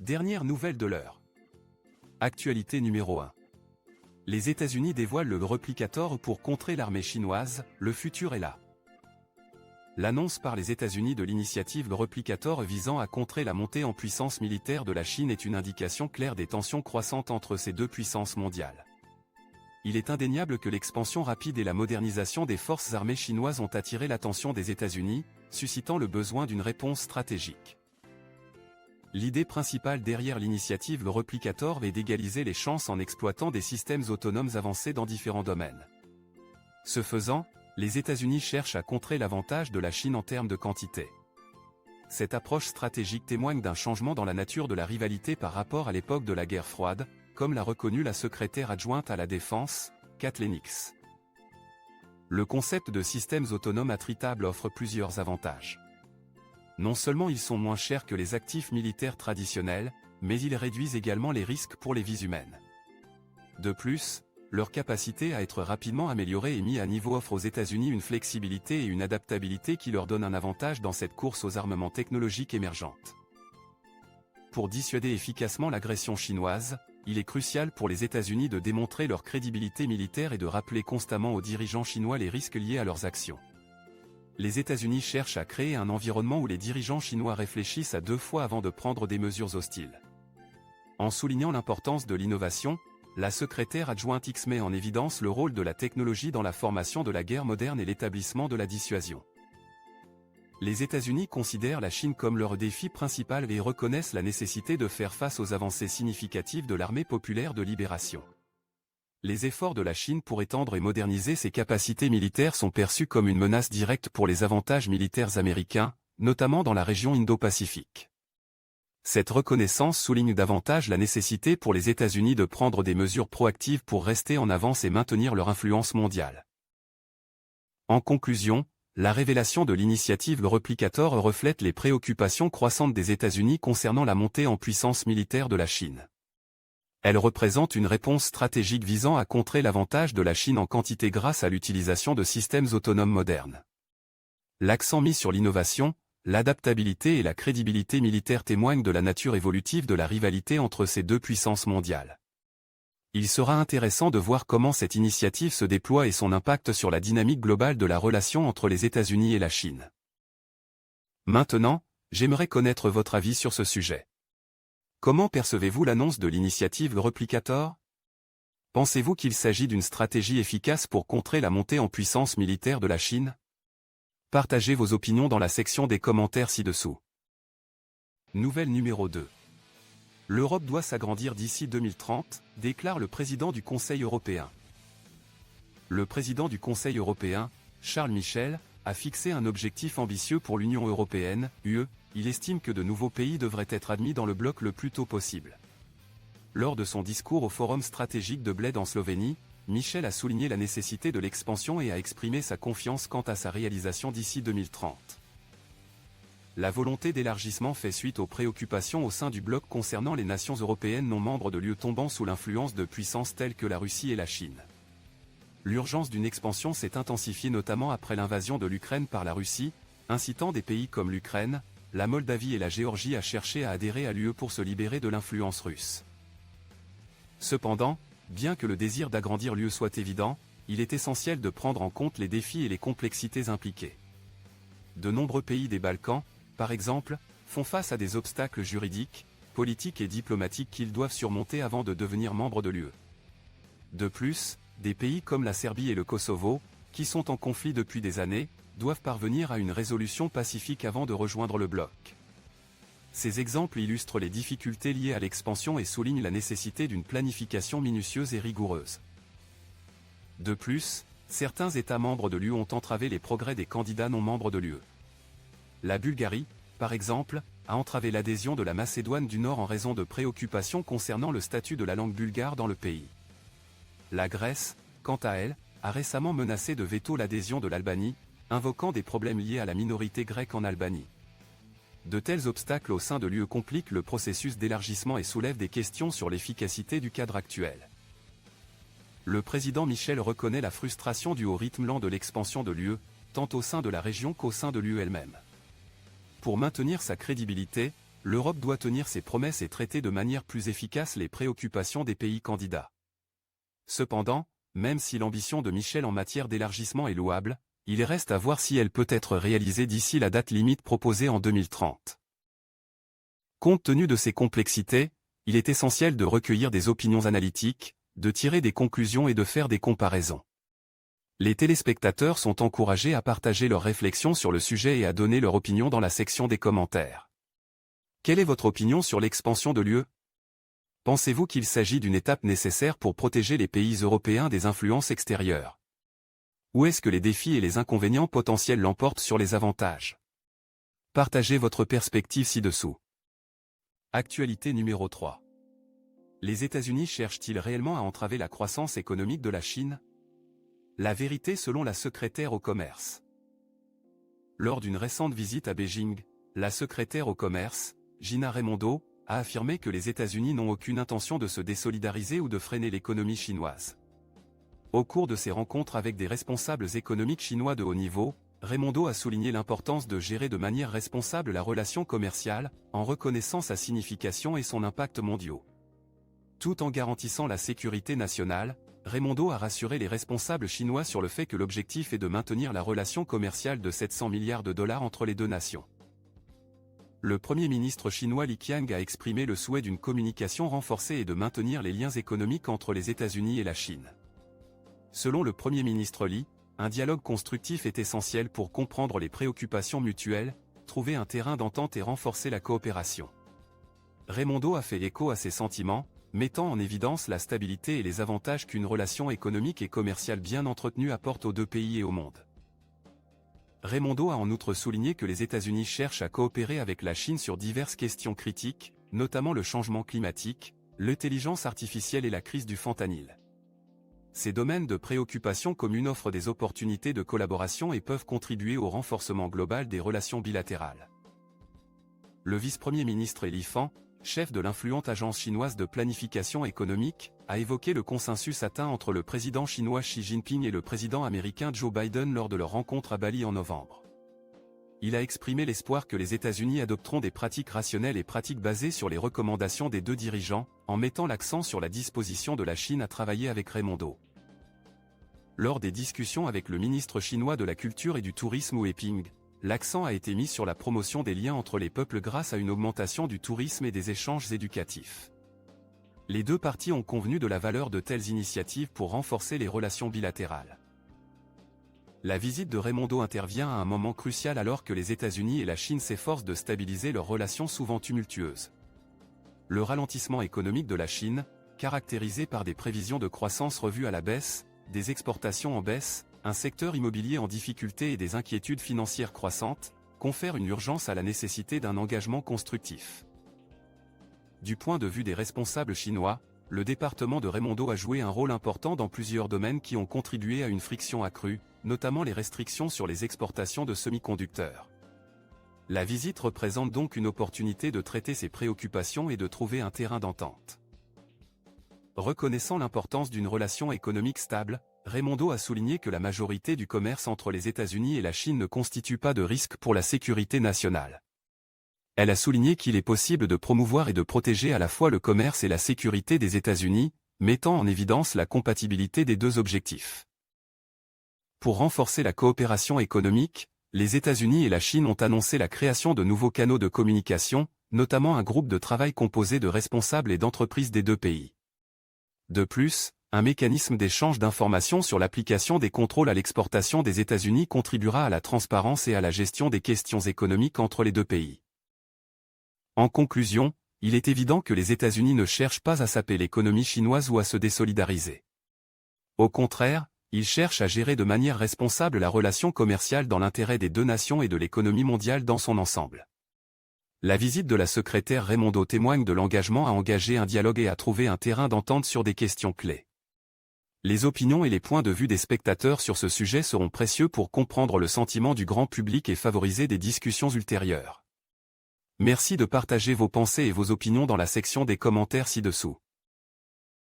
Dernière nouvelle de l'heure. Actualité numéro 1. Les États-Unis dévoilent le Replicator pour contrer l'armée chinoise, le futur est là. L'annonce par les États-Unis de l'initiative Replicator visant à contrer la montée en puissance militaire de la Chine est une indication claire des tensions croissantes entre ces deux puissances mondiales. Il est indéniable que l'expansion rapide et la modernisation des forces armées chinoises ont attiré l'attention des États-Unis, suscitant le besoin d'une réponse stratégique. L'idée principale derrière l'initiative Replicator est d'égaliser les chances en exploitant des systèmes autonomes avancés dans différents domaines. Ce faisant, les États-Unis cherchent à contrer l'avantage de la Chine en termes de quantité. Cette approche stratégique témoigne d'un changement dans la nature de la rivalité par rapport à l'époque de la guerre froide, comme l'a reconnu la secrétaire adjointe à la Défense, Kathleen Hicks. Le concept de systèmes autonomes attritables offre plusieurs avantages. Non seulement ils sont moins chers que les actifs militaires traditionnels, mais ils réduisent également les risques pour les vies humaines. De plus, leur capacité à être rapidement améliorée et mise à niveau offre aux États-Unis une flexibilité et une adaptabilité qui leur donnent un avantage dans cette course aux armements technologiques émergentes. Pour dissuader efficacement l'agression chinoise, il est crucial pour les États-Unis de démontrer leur crédibilité militaire et de rappeler constamment aux dirigeants chinois les risques liés à leurs actions. Les États-Unis cherchent à créer un environnement où les dirigeants chinois réfléchissent à deux fois avant de prendre des mesures hostiles. En soulignant l'importance de l'innovation, la secrétaire adjointe Hicks met en évidence le rôle de la technologie dans la formation de la guerre moderne et l'établissement de la dissuasion. Les États-Unis considèrent la Chine comme leur défi principal et reconnaissent la nécessité de faire face aux avancées significatives de l'armée populaire de libération. Les efforts de la Chine pour étendre et moderniser ses capacités militaires sont perçus comme une menace directe pour les avantages militaires américains, notamment dans la région Indo-Pacifique. Cette reconnaissance souligne davantage la nécessité pour les États-Unis de prendre des mesures proactives pour rester en avance et maintenir leur influence mondiale. En conclusion, la révélation de l'initiative Replicator reflète les préoccupations croissantes des États-Unis concernant la montée en puissance militaire de la Chine. Elle représente une réponse stratégique visant à contrer l'avantage de la Chine en quantité grâce à l'utilisation de systèmes autonomes modernes. L'accent mis sur l'innovation, l'adaptabilité et la crédibilité militaire témoignent de la nature évolutive de la rivalité entre ces deux puissances mondiales. Il sera intéressant de voir comment cette initiative se déploie et son impact sur la dynamique globale de la relation entre les États-Unis et la Chine. Maintenant, j'aimerais connaître votre avis sur ce sujet. Comment percevez-vous l'annonce de l'initiative Replicator? Pensez-vous qu'il s'agit d'une stratégie efficace pour contrer la montée en puissance militaire de la Chine? Partagez vos opinions dans la section des commentaires ci-dessous. Nouvelle numéro 2. L'Europe doit s'agrandir d'ici 2030, déclare le président du Conseil européen. Le président du Conseil européen, Charles Michel, a fixé un objectif ambitieux pour l'Union européenne, UE. Il estime que de nouveaux pays devraient être admis dans le bloc le plus tôt possible. Lors de son discours au Forum stratégique de Bled en Slovénie, Michel a souligné la nécessité de l'expansion et a exprimé sa confiance quant à sa réalisation d'ici 2030. La volonté d'élargissement fait suite aux préoccupations au sein du bloc concernant les nations européennes non membres de l'UE tombant sous l'influence de puissances telles que la Russie et la Chine. L'urgence d'une expansion s'est intensifiée notamment après l'invasion de l'Ukraine par la Russie, incitant des pays comme l'Ukraine, la Moldavie et la Géorgie à chercher à adhérer à l'UE pour se libérer de l'influence russe. Cependant, bien que le désir d'agrandir l'UE soit évident, il est essentiel de prendre en compte les défis et les complexités impliquées. De nombreux pays des Balkans, par exemple, font face à des obstacles juridiques, politiques et diplomatiques qu'ils doivent surmonter avant de devenir membres de l'UE. De plus, des pays comme la Serbie et le Kosovo, qui sont en conflit depuis des années, doivent parvenir à une résolution pacifique avant de rejoindre le bloc. Ces exemples illustrent les difficultés liées à l'expansion et soulignent la nécessité d'une planification minutieuse et rigoureuse. De plus, certains États membres de l'UE ont entravé les progrès des candidats non membres de l'UE. La Bulgarie, par exemple, a entravé l'adhésion de la Macédoine du Nord en raison de préoccupations concernant le statut de la langue bulgare dans le pays. La Grèce, quant à elle, a récemment menacé de veto l'adhésion de l'Albanie, invoquant des problèmes liés à la minorité grecque en Albanie. De tels obstacles au sein de l'UE compliquent le processus d'élargissement et soulèvent des questions sur l'efficacité du cadre actuel. Le président Michel reconnaît la frustration due au rythme lent de l'expansion de l'UE, tant au sein de la région qu'au sein de l'UE elle-même. Pour maintenir sa crédibilité, l'Europe doit tenir ses promesses et traiter de manière plus efficace les préoccupations des pays candidats. Cependant, même si l'ambition de Michel en matière d'élargissement est louable, il reste à voir si elle peut être réalisée d'ici la date limite proposée en 2030. Compte tenu de ces complexités, il est essentiel de recueillir des opinions analytiques, de tirer des conclusions et de faire des comparaisons. Les téléspectateurs sont encouragés à partager leurs réflexions sur le sujet et à donner leur opinion dans la section des commentaires. Quelle est votre opinion sur l'expansion de l'UE? Pensez-vous qu'il s'agit d'une étape nécessaire pour protéger les pays européens des influences extérieures? Ou est-ce que les défis et les inconvénients potentiels l'emportent sur les avantages? Partagez votre perspective ci-dessous. Actualité numéro 3. Les États-Unis cherchent-ils réellement à entraver la croissance économique de la Chine? La vérité selon la secrétaire au commerce. Lors d'une récente visite à Beijing, la secrétaire au commerce, Gina Raimondo, a affirmé que les États-Unis n'ont aucune intention de se désolidariser ou de freiner l'économie chinoise. Au cours de ses rencontres avec des responsables économiques chinois de haut niveau, Raimondo a souligné l'importance de gérer de manière responsable la relation commerciale, en reconnaissant sa signification et son impact mondiaux. Tout en garantissant la sécurité nationale, Raimondo a rassuré les responsables chinois sur le fait que l'objectif est de maintenir la relation commerciale de 700 milliards de dollars entre les deux nations. Le Premier ministre chinois Li Qiang a exprimé le souhait d'une communication renforcée et de maintenir les liens économiques entre les États-Unis et la Chine. Selon le Premier ministre Li, un dialogue constructif est essentiel pour comprendre les préoccupations mutuelles, trouver un terrain d'entente et renforcer la coopération. Raimondo a fait écho à ces sentiments, mettant en évidence la stabilité et les avantages qu'une relation économique et commerciale bien entretenue apporte aux deux pays et au monde. Raimondo a en outre souligné que les États-Unis cherchent à coopérer avec la Chine sur diverses questions critiques, notamment le changement climatique, l'intelligence artificielle et la crise du fentanyl. Ces domaines de préoccupation communes offrent des opportunités de collaboration et peuvent contribuer au renforcement global des relations bilatérales. Le vice-premier ministre Li Fan, chef de l'influente agence chinoise de planification économique, a évoqué le consensus atteint entre le président chinois Xi Jinping et le président américain Joe Biden lors de leur rencontre à Bali en novembre. Il a exprimé l'espoir que les États-Unis adopteront des pratiques rationnelles et pratiques basées sur les recommandations des deux dirigeants, en mettant l'accent sur la disposition de la Chine à travailler avec Raimondo. Lors des discussions avec le ministre chinois de la Culture et du Tourisme Hu Ping, l'accent a été mis sur la promotion des liens entre les peuples grâce à une augmentation du tourisme et des échanges éducatifs. Les deux parties ont convenu de la valeur de telles initiatives pour renforcer les relations bilatérales. La visite de Raimondo intervient à un moment crucial alors que les États-Unis et la Chine s'efforcent de stabiliser leurs relations souvent tumultueuses. Le ralentissement économique de la Chine, caractérisé par des prévisions de croissance revues à la baisse, des exportations en baisse, un secteur immobilier en difficulté et des inquiétudes financières croissantes, confère une urgence à la nécessité d'un engagement constructif. Du point de vue des responsables chinois, le département de Raimondo a joué un rôle important dans plusieurs domaines qui ont contribué à une friction accrue, notamment les restrictions sur les exportations de semi-conducteurs. La visite représente donc une opportunité de traiter ces préoccupations et de trouver un terrain d'entente. Reconnaissant l'importance d'une relation économique stable, Raimondo a souligné que la majorité du commerce entre les États-Unis et la Chine ne constitue pas de risque pour la sécurité nationale. Elle a souligné qu'il est possible de promouvoir et de protéger à la fois le commerce et la sécurité des États-Unis, mettant en évidence la compatibilité des deux objectifs. Pour renforcer la coopération économique, les États-Unis et la Chine ont annoncé la création de nouveaux canaux de communication, notamment un groupe de travail composé de responsables et d'entreprises des deux pays. De plus, un mécanisme d'échange d'informations sur l'application des contrôles à l'exportation des États-Unis contribuera à la transparence et à la gestion des questions économiques entre les deux pays. En conclusion, il est évident que les États-Unis ne cherchent pas à saper l'économie chinoise ou à se désolidariser. Au contraire, ils cherchent à gérer de manière responsable la relation commerciale dans l'intérêt des deux nations et de l'économie mondiale dans son ensemble. La visite de la secrétaire Raimondo témoigne de l'engagement à engager un dialogue et à trouver un terrain d'entente sur des questions clés. Les opinions et les points de vue des spectateurs sur ce sujet seront précieux pour comprendre le sentiment du grand public et favoriser des discussions ultérieures. Merci de partager vos pensées et vos opinions dans la section des commentaires ci-dessous.